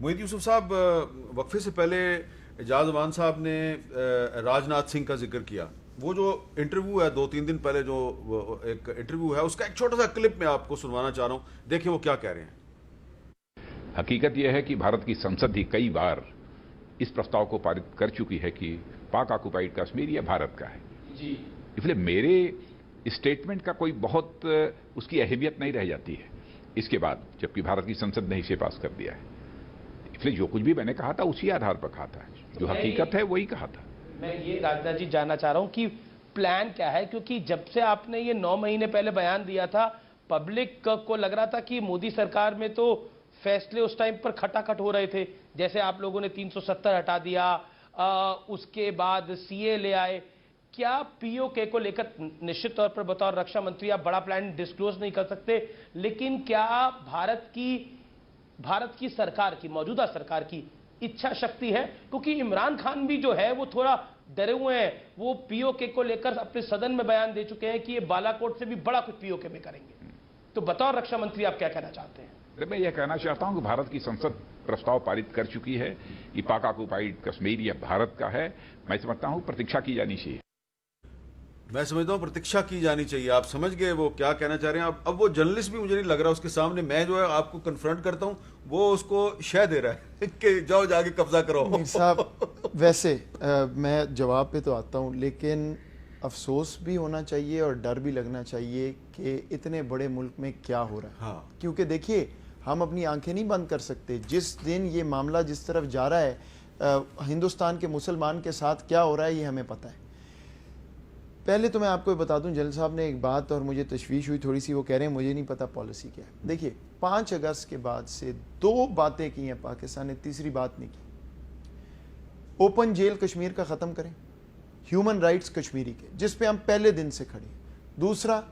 मोहित यूसुफ साहब, वक्फे से पहले एजाज अमान साहब ने राजनाथ सिंह का जिक्र किया। वो जो इंटरव्यू है 2-3 दिन पहले, जो एक इंटरव्यू है, उसका एक छोटा सा क्लिप मैं आपको सुनवाना चाह रहा हूँ, देखिए वो क्या कह रहे हैं। हकीकत यह है कि भारत की संसद ही कई बार इस प्रस्ताव को पारित कर चुकी है कि पाक ऑक्युपाइड कश्मीर यह भारत का है जी। इसलिए मेरे स्टेटमेंट का कोई बहुत उसकी अहमियत नहीं रह जाती है इसके बाद, जबकि भारत की संसद ने इसे पास कर दिया है। इसलिए जो कुछ भी मैंने कहा था उसी आधार पर कहा था, जो हकीकत है वही कहा था। मैं ये राजनाथ जी जानना चाह रहा हूं कि प्लान क्या है, क्योंकि जब से आपने ये 9 महीने पहले बयान दिया था, पब्लिक को लग रहा था कि मोदी सरकार में तो फैसले उस टाइम पर खटाखट हो रहे थे। जैसे आप लोगों ने 370 हटा दिया, उसके बाद सीए ले आए। क्या पीओके को लेकर, निश्चित तौर पर बतौर रक्षा मंत्री आप बड़ा प्लान डिस्क्लोज नहीं कर सकते, लेकिन क्या भारत की सरकार की, मौजूदा सरकार की इच्छा शक्ति है? क्योंकि इमरान खान भी जो है वो थोड़ा डरे हुए हैं। वो पीओके को लेकर अपने सदन में बयान दे चुके हैं कि ये बालाकोट से भी बड़ा कुछ पीओके में करेंगे। तो बतौर रक्षा मंत्री आप क्या कहना चाहते हैं? मैं यह कहना चाहता हूं कि भारत की संसद प्रस्ताव पारित कर चुकी है कि पाक ऑक्युपाइड कश्मीर यह भारत का है। मैं समझता हूं प्रतीक्षा की जानी चाहिए। मैं समझता हूँ प्रतीक्षा की जानी चाहिए। आप समझ गए वो क्या कहना चाह रहे हैं। अब वो जर्नलिस्ट भी मुझे नहीं लग रहा उसके सामने मैं जो है आपको कन्फ्रंट करता हूँ, वो उसको शह दे रहा है कि जाओ जाके कब्जा करो। मीर साहब, वैसे मैं जवाब पे तो आता हूँ, लेकिन अफसोस भी होना चाहिए और डर भी लगना चाहिए कि इतने बड़े मुल्क में क्या हो रहा है। हाँ। क्योंकि देखिए, हम अपनी आंखें नहीं बंद कर सकते। जिस दिन ये मामला जिस तरफ जा रहा है, हिंदुस्तान के मुसलमान के साथ क्या हो रहा है ये हमें पता है। पहले तो मैं आपको बता दूं, जनरल साहब ने एक बात और मुझे तशवीश हुई थोड़ी सी, वो कह रहे हैं मुझे नहीं पता पॉलिसी क्या है। देखिए, 5 अगस्त के बाद से 2 बातें की हैं पाकिस्तान ने, तीसरी बात नहीं की। ओपन जेल कश्मीर का ख़त्म करें, ह्यूमन राइट्स कश्मीरी के, जिस पे हम पहले दिन से खड़े हैं। दूसरा,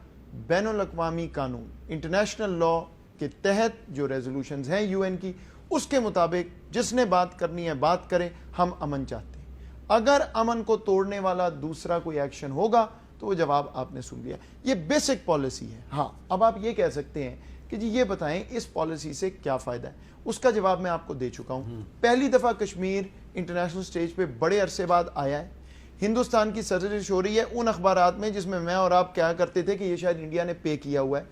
बैनुल अक़वामी कानून, इंटरनेशनल लॉ के तहत जो रेजोल्यूशंस हैं यूएन की, उसके मुताबिक जिसने बात करनी है बात करें। हम अमन चाहते हैं। अगर अमन को तोड़ने वाला दूसरा कोई एक्शन होगा तो वो जवाब आपने सुन लिया। ये बेसिक पॉलिसी है। हाँ, अब आप ये कह सकते हैं कि जी ये बताएं इस पॉलिसी से क्या फ़ायदा है। उसका जवाब मैं आपको दे चुका हूं। पहली दफ़ा कश्मीर इंटरनेशनल स्टेज पे बड़े अरसे बाद आया है। हिंदुस्तान की सर्जिश हो रही है उन अखबारात में जिसमें मैं और आप क्या करते थे कि ये शायद इंडिया ने पे किया हुआ है।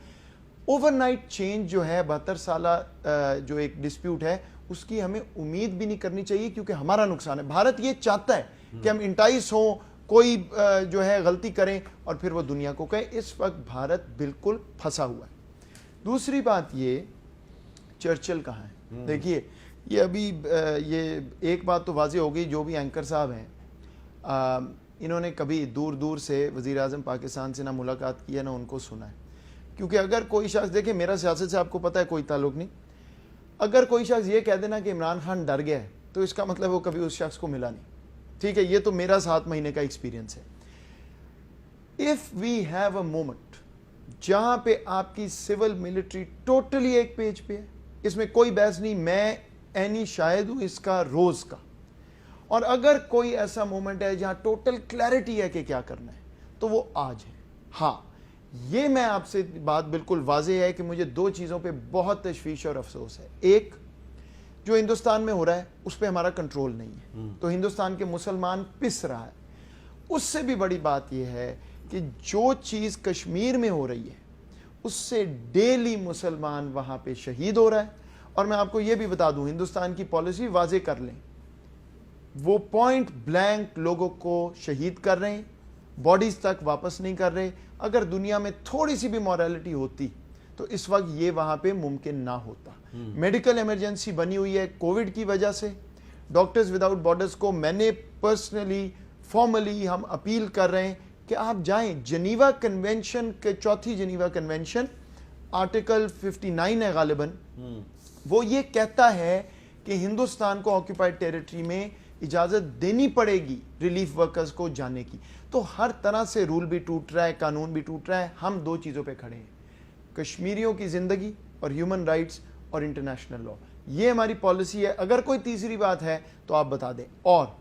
ओवरनाइट चेंज जो है 72 साला जो एक डिस्प्यूट है, उसकी हमें उम्मीद भी नहीं करनी चाहिए, क्योंकि हमारा नुकसान है। भारत ये चाहता है कि हम इंटाइस हों, कोई जो है गलती करें और फिर वो दुनिया को कहे। इस वक्त भारत बिल्कुल फंसा हुआ है। दूसरी बात, ये चर्चिल कहाँ है? देखिए, ये अभी ये एक बात तो वाज़ेह हो गई, जो भी एंकर साहब हैं इन्होंने कभी दूर दूर से वज़ीर आज़म पाकिस्तान से ना मुलाकात की है ना उनको सुना है। क्योंकि अगर कोई शख्स, देखिए मेरा सियासत से आपको पता है कोई ताल्लुक नहीं, अगर कोई शख्स ये कह देना कि इमरान खान डर गया है तो इसका मतलब वो कभी उस शख्स को मिला नहीं। ठीक है, ये तो मेरा 7 महीने का एक्सपीरियंस है। If we have a moment जहां पे आपकी सिविल मिलिट्री टोटली एक पेज पे है, इसमें कोई बहस नहीं, मैं एनी शायद हूं इसका रोज का, और अगर कोई ऐसा मोमेंट है जहां टोटल क्लैरिटी है कि क्या करना है, तो वो आज है। हाँ, ये मैं आपसे बात बिल्कुल वाज़ेह है कि मुझे 2 चीज़ों पे बहुत तशवीश और अफसोस है। एक, जो हिंदुस्तान में हो रहा है उस पर हमारा कंट्रोल नहीं है, तो हिंदुस्तान के मुसलमान पिस रहा है। उससे भी बड़ी बात यह है कि जो चीज़ कश्मीर में हो रही है उससे डेली मुसलमान वहाँ पे शहीद हो रहा है। और मैं आपको ये भी बता दूँ, हिंदुस्तान की पॉलिसी वाज़ेह कर लें, वो पॉइंट ब्लैंक लोगों को शहीद कर रहे हैं, बॉडीज तक वापस नहीं कर रहे। अगर दुनिया में थोड़ी सी भी मॉरलिटी होती तो इस वक्त ये वहां पे मुमकिन ना होता। मेडिकल इमरजेंसी बनी हुई है कोविड की वजह से। डॉक्टर्स विदाउट बॉर्डर्स को मैंने पर्सनली फॉर्मली हम अपील कर रहे हैं कि आप जाएं। जनीवा कन्वेंशन के, 4थी जनीवा कन्वेंशन, आर्टिकल 59 है गालिबन, वो ये कहता है कि हिंदुस्तान को ऑक्यूपाइड टेरिटरी में इजाजत देनी पड़ेगी रिलीफ वर्कर्स को जाने की। तो हर तरह से रूल भी टूट रहा है, कानून भी टूट रहा है। हम 2 चीज़ों पे खड़े हैं, कश्मीरियों की ज़िंदगी और ह्यूमन राइट्स और इंटरनेशनल लॉ। ये हमारी पॉलिसी है। अगर कोई तीसरी बात है तो आप बता दें। और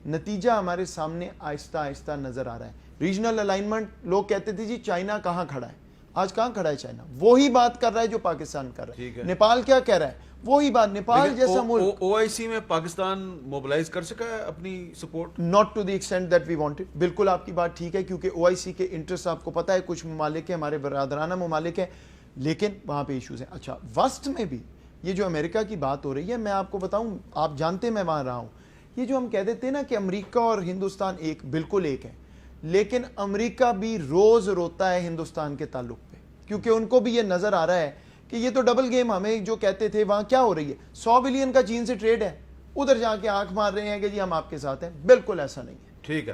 नतीजा हमारे सामने आहिस्ता आहिस्ता नज़र आ रहा है। रीजनल अलाइनमेंट, लोग कहते थे जी चाइना कहाँ खड़ा है, آج کہاں کھڑا ہے چائنا؟ وہی بات کر رہا ہے جو پاکستان کر رہا ٹھیک ہے. ہے. نیپال کیا کہہ رہا ہے؟ وہی بات. نیپال جیسا ملک او آئی سی میں پاکستان موبلائز کر سکا ہے اپنی support? not to the extent that we wanted. بالکل آپ کی بات ٹھیک ہے, کیونکہ او آئی سی کے انٹرسٹ آپ کو پتا ہے کچھ ممالک ہیں, ہمارے برادرانہ ممالک ہیں, لیکن وہاں پہ ایشوز ہیں. اچھا, وسط میں بھی یہ جو امریکہ کی بات ہو رہی ہے, میں آپ کو بتاؤں, آپ جانتے میں وہاں رہا ہوں, یہ جو ہم کہہ دیتے ہیں نا کہ امریکہ اور ہندوستان ایک, بالکل ایک ہے, لیکن امریکہ بھی روز روتا ہے ہندوستان کے تعلق پہ, کیونکہ ان کو بھی یہ نظر آ رہا ہے کہ یہ تو ڈبل گیم ہمیں جو کہتے تھے وہاں کیا ہو رہی ہے, 100 بلین کا چین سے ٹریڈ ہے, ادھر جا کے آنکھ مار رہے ہیں کہ جی ہم آپ کے ساتھ ہیں. بالکل ایسا نہیں ہے. ٹھیک ہے.